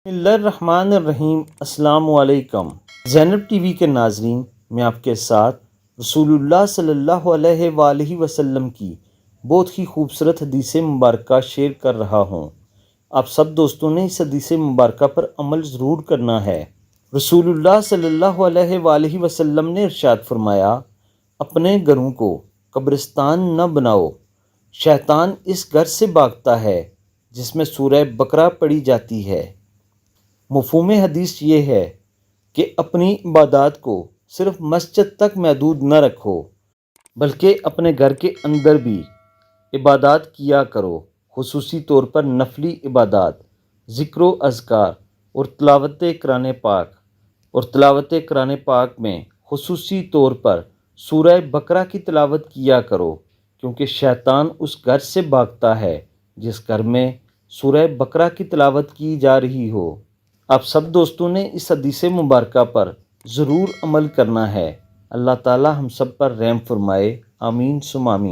بسم اللہ الرحمن الرحیم۔ السلام علیکم زینب ٹی وی کے ناظرین، میں آپ کے ساتھ رسول اللہ صلی اللہ علیہ وآلہ وسلم کی بہت ہی خوبصورت حدیث مبارکہ شیئر کر رہا ہوں۔ آپ سب دوستوں نے اس حدیث مبارکہ پر عمل ضرور کرنا ہے۔ رسول اللہ صلی اللہ علیہ وآلہ وسلم نے ارشاد فرمایا، اپنے گھروں کو قبرستان نہ بناؤ، شیطان اس گھر سے بھاگتا ہے جس میں سورہ بقرہ پڑھی جاتی ہے۔ مفہوم حدیث یہ ہے کہ اپنی عبادات کو صرف مسجد تک محدود نہ رکھو، بلکہ اپنے گھر کے اندر بھی عبادات کیا کرو، خصوصی طور پر نفلی عبادات، ذکر و اذکار اور تلاوت قرآن پاک میں خصوصی طور پر سورہ بقرہ کی تلاوت کیا کرو، کیونکہ شیطان اس گھر سے بھاگتا ہے جس گھر میں سورہ بقرہ کی تلاوت کی جا رہی ہو۔ آپ سب دوستوں نے اس حدیث مبارکہ پر ضرور عمل کرنا ہے۔ اللہ تعالی ہم سب پر رحم فرمائے، آمین ثم آمین۔